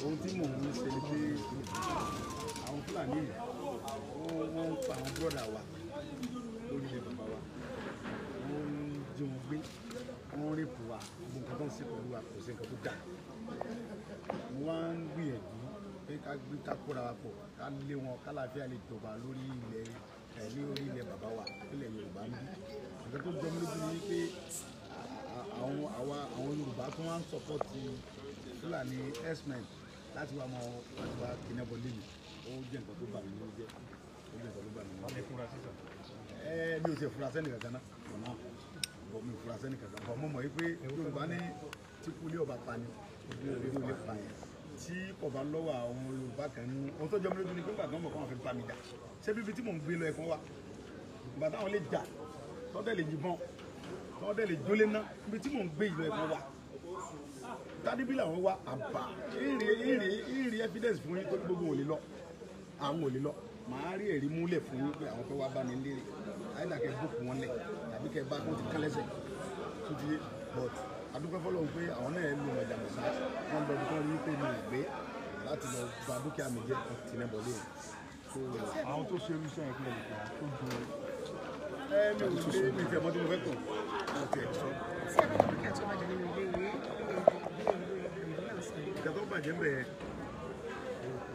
ohun tí mò ń ṣe ni pé àwọn Fúlàní wọ́n ń pa àwọn bọ́dà wa lórí ilẹ̀ bàbá wa wọ́n ń jí wọn gbé wọ́n ń rèpù wa gbogbo nǹkan tó ń ṣe pẹ̀lú wa kò sí nǹkan tó dáa mo wá ń gbìyànjú pé ká gbé ká kóra wa pọ̀ ká lé wọn kálàáfíà lè jọba lórí ilẹ̀ bàbá wa ilẹ̀ Yorùbá ń bí nǹkan tó jọ mí lójú ni pé àwọn Yorùbá tó wá ń sọpọ́tì Fúlàní herdsmen láti wá kìnnìbọn lẹ́yìn ó jẹ́ nǹkan tó bà mí lórí jẹ́ ó jẹ́ nǹkan tó bà mí lórí jẹ́. mi ò ṣe fura sẹ́ni kankan náà ọ̀nà bọ̀ mi ò fura sẹ́ni kankan bọ̀ mo mọ̀ pé Yorùbá ní tí kúlé ọba pa ni orí ò lè pa yẹn tí ọba lọ́wọ́ àwọn Yorùbá kan ní ohun tó jọ mí lójú ni pé gbàgbọ́n mọ̀ kó wọn fi bá mi jà ṣé bíbi tí mò ń gbé lọ ẹ̀kan wà ìgbà táwọn lè jà tọ́dẹ̀ lè yìnbọn tọ́dẹ̀ lè jólé ná ibi tí mò ń gbé ìlọ ẹ̀kan wà tádébí làwọn wá àbá ìrì evidence fún yín tó gbogbo ò lè lọ àwọn ò lè lọ màá rí ẹ̀rí múlẹ̀ fún yín pé àwọn fẹ́ wá bá ní lérè àyídàkẹ́ bókù wọn lẹ̀ tàbí kẹ́ bá kó ti kán lẹ́sẹ̀ tó ti yé but adúpẹ́ fọlọ́run pé àwọn náà lu ọjà mọ̀sá wọn lọ bí wọ́n rí pé mi ò gbé láti lọ gba dúkìá mi jẹ́ tìǹbọ̀ lé àwọn tó ṣe irúṣẹ́ ìpínlẹ̀ nìkan tó ju mi ò lé mi ìfẹ́ mọ́tò mo fẹ́ tọ̀ mo ti ẹ̀ sọ. ìgbà tó bàjẹ́ bẹ́ẹ̀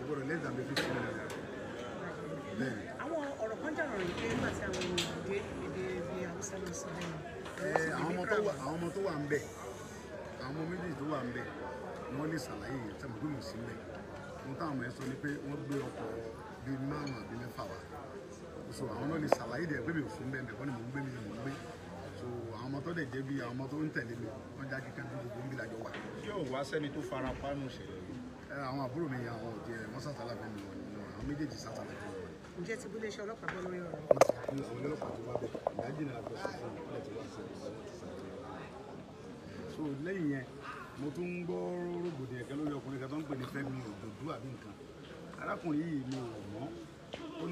gbọ́dọ̀ lẹ́sàn bẹ́ẹ̀ fi ṣe bẹ́ẹ̀. àwọn ọ̀rọ̀ kan jà rọrùn pé nígbà tí àwọn ènìyàn dé èdè bíi Haúsá lọ sí bẹ́ẹ̀. àwọn ọmọ tó wà ń bẹ̀ àwọn ọmọ méjì tó wà ń bẹ̀ ni wọ́n lè ṣàlàyé sẹ́mi tó mọ̀ sí bẹ̀ ohun táwọn ọmọ ẹ̀ sọ ni pé wọ́n gbé ọkọ̀ bíi márùn-ún àbí mẹ́fà wá so àwọn náà lè ṣàlàyé dẹ̀ pé mi ò fún bẹ́ẹ̀ wọ́n ni mò ń gbé mi ni mò ń gbé so àwọn ọmọ tó dẹ̀ jẹ́ bí àwọn ọmọ tó ń tẹ̀lé mi wọ́n já kíkẹ́ bí gbogbo ń bí lájọ wà. ṣé ò wá sẹ́ni tó fara pánú ṣẹlẹ̀ yìí. àwọn àbúrò mi àwọn òjì ẹ̀ wọ́n sàtàlà fẹ́ mi wọ̀nyí àwọn méjèèjì sàtàlà fẹ́ mi wọ̀nyí. ǹjẹ́ ti bí iléeṣẹ́ ọlọ́pàá gbọ́ lórí ọ̀rọ̀? àwọn ọlọ́pàá tó wá bẹ̀ ìdájì náà lọ sí fún ilé tí wọ́n ṣe so lẹ́yìn yẹn mo tún ń gbọ́ rògbòdìyàn kan lórí ọkùnrin kan tó ń pè ní Fẹ́mi Òdòdó àbí nǹkan arákùnrin yìí mi ò mọ̀ ó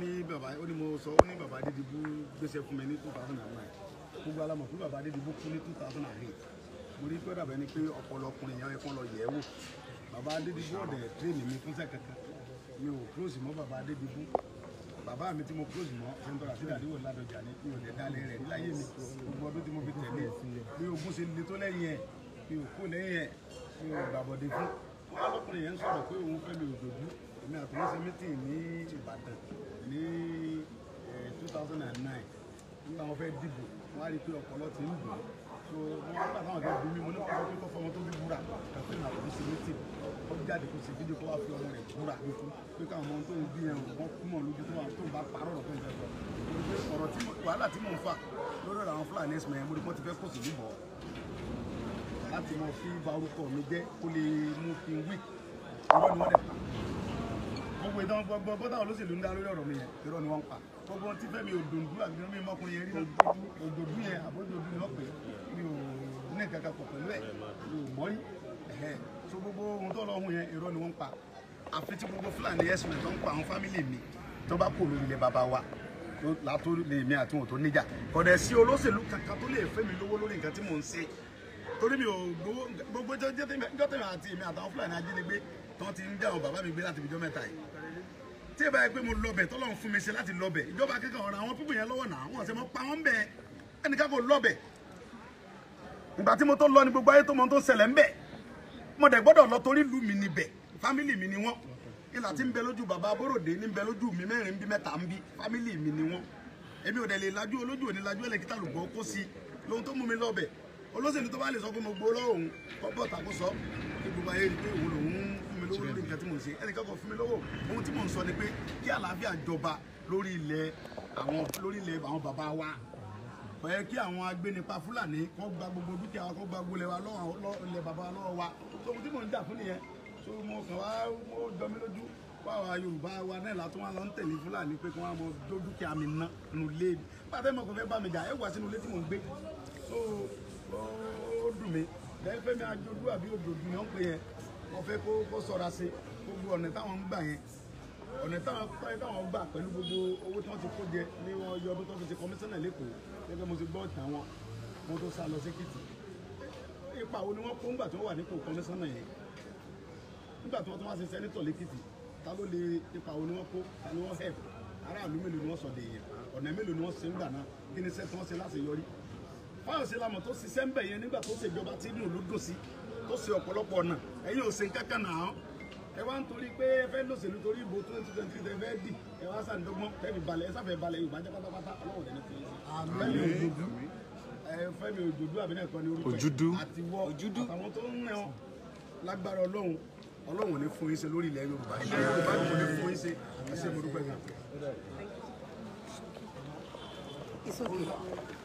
ní mo sọ ó ní bàbá Adédìbú gbéṣẹ́ fún mi ní 2009 gbogbo alamọ̀ fún bàbá Adédìbú kú ní 2008 mo rí pé dàbẹ̀ ni pé ọpọlọ ọkùnrin yẹn kan lọ yẹ̀ ẹ́ wò bàbá Adédìbú ọ̀dẹ̀ tírèmì mi fúnṣẹ́ kankan mi ò close mọ́ bàbá Adédìbú bàbá mi tí mo close mọ́ sẹ́ńtọ́ra sí àdéhùn ládọjà ní mi ò lè dálé rẹ̀ níláyé mi gbogbo ọdún tí mo fi tẹ̀lé bí ogún ṣe le tó lẹ́yìn ẹ̀ mi ò kó lẹ́yìn ẹ̀ mi ò gbàbọ̀dé fún wọn alọ́kùnrin yẹn ń sọ̀rọ̀ pé òun Fẹ́mi Òdòdó èmi àtúnṣe ṣe mítìn ní Ìbàdàn ní 2009 nígbà wọn fẹ́ dìbò wọn á rí i pé ọpọlọ ti ń dùn so wọn á gbà táwọn fẹ́ bí mi mo ní kọ́ pé kọ́ fọmọ tó bí búra kàfé náà kò sí mítìn ó jáde kó sì fídíò kó wá fi ọmọ rẹ̀ búra lójú pé káwọn ọmọ tó ń bí yẹn wọn kú mọ̀ lójú tó ń bá parọ́ ọ̀rọ̀ tó ń fẹ́ sọ ọ̀rọ̀ tí wàhálà tí mò ń fà lórí ọ̀rọ̀ àwọn Fúlàní ẹ̀sìn mẹ́rin mo rí pé wọ́n ti fẹ́ kó sì níbọ̀ láti mọ fi ba orúkọ mi jẹ́ kó lè mú kí n wí irọ́ ni wọ́n dẹ̀ pa gbogbo ìdán gbogbo táwọn olóṣèlú ń dá lórí ọ̀rọ̀ mi yẹn irọ́ ni wọ́n ń pa gbogbo tí Fẹ́mi Òdòdó àbí mi mọ́kùnrin yẹn rí Òdòdó yẹn àbójúdó ni wọ́n pè mi ò ní kankan pọ̀ pẹ̀lú ẹ̀ mi ò mọ́rí so gbogbo ohun tó lọ́hùn yẹn irọ́ ni wọ́n ń pa àfi tí gbogbo Fúlàní ẹ̀sìn tó ń pa àwọn fámìlì mi tó bá kó lórí ilẹ̀ bàbá wa látó lè mi àti wọn tó níjà kọ̀dẹ̀ sí olóṣèlú kankan tó lè fẹ́ mi lówó lórí nǹkan tí mò ń ṣe torí mi ò gbogbo jọ́ tẹ̀mí àti èmi àtàwọn Fúlàní ajínigbé tó ti ń já àwọn bàbá mi gbé láti ìjọ mẹ́ta yìí tí ẹ bá yẹ pé mo lọbẹ̀ tọ́lọ́run fún mi ṣe láti lọbẹ̀ ìjọba akẹ́kọ̀ọ́ ọ̀rọ̀ àwọn pípọ̀ yẹn lọ́wọ́ náà wọ́n ṣe mọ́ pa wọ́n bẹ́ẹ̀ ẹnìkan kò lọbẹ̀ ìgbà tí mo tó lọ ní gbogbo ayé tó mọ tó ṣẹlẹ̀ ń bẹ̀ mo dẹ̀ gbọ́dọ̀ lọ torí ìlú mi níbẹ̀ fámìlì mi ni wọ́n ìlà tí ń bẹ lójú bàbá Abóròdé ní ń bẹ lójú mi mẹ́rin bí mẹ́ta ń bí fámìlì mi ni wọ́n èmi ò dẹ̀ lè lajú olójú òní lajú ẹlẹ́kítà lùgbọ́ kó sí lóhun tó mú mi lọ́bẹ̀ olóṣèlú tó bá lè sọ pé mo gbó lọ́wọ́ òun kọ́ bọ̀ tàkó sọ kí gbogbo ayé rí pé òun lòun fún mi lówó lórí nǹkan tí mò ń ṣe ẹnìkan kan fún mi lówó ohun tí mò ń sọ ni pé kí àlàáfíà jọba lórí ilẹ̀ àwọn bàbá wa kò yẹ kí àwọn agbénipa Fúlàní kó gba gbogbo dúkìá wa kó gba gbogbo ilẹ̀ wa ilẹ̀ bàbá wa lọ́wọ́ wa tó ohun tí mò ń jà fún nìyẹn tó mo kàn wá ó jọ mí lójú wáwa Yorùbá wa náà látún wá lọ ń tẹ̀lé Fúlàní pé kí wọ́n mọ dúkìá mi ná nù lé mi pàtẹ́ mọ̀ kò fẹ́ bá mi jà ẹ̀ wá sínú ilé tí mò ń gbé ó dùn mí lẹ́yìn Fẹ́mi Àjòdú àbí Òdòdó ni wọ́n pè yẹn wọ́n fẹ́ kó ṣọ́ra sí gbogbo ọ̀nà táwọn ń gbà yẹn ọ̀nà táwọn gbà pẹ̀lú gbogbo owó tí wọ́n ti kó jẹ ní wọ́n yọ ọdún tó fi ti kọmíṣánná lẹ́kọ̀ọ́ gẹ́gẹ́ mo ti gbọ́ ìtàn wọn mo tó sá lọ sí Èkìtì ipa wo ni wọ́n kó ńgbà tí wọ́n wà nípò kọmíṣánná yẹn nígbà tí wọ́n tún wá ṣe sẹ́nítọ̀ lẹ́kìtì ta ló lè ipa wo ni wọ́n kó ta ni wọ́n help aráàlú mélòó ni wọ́n sọ dèèyàn ọ̀nà mélòó ni wọ́n ṣe ń gbà náà kí ni iṣẹ́ tí wọ́n ṣe láti yọrí. Fáyọ̀sé lamọ̀ tó ṣiṣẹ́ ń bẹ̀ yẹn nígbà tó ṣèjọba tí inú ló dùn sí tó ṣe ọ̀pọ̀lọpọ̀ ọ̀nà ẹ̀yin ò ṣe kankan náà ẹ wá ń torí pé ẹ fẹ́ lòṣèlú torí ìbò 2023 tẹ fẹ́ dì ẹ wá sàǹdọ́gbọ́n tẹ́bi balẹ̀ ẹ sáfẹ́ balẹ̀ Yorùbá jẹ́ pátápátá ọlọ́wọ́ dẹ́ni fi Fẹ́mi Òjòdú àbí náà kọ́ ni orúkọ àti wọ́ àtàwọn tó ń rẹ̀ ọ́ lágbára Ọlọ́run ní fún yín ṣe lórí ilẹ̀ Yorùbá Yorùbá kò ní fún yín ṣe ẹ ṣé mo dúpẹ́ gan. It's okay.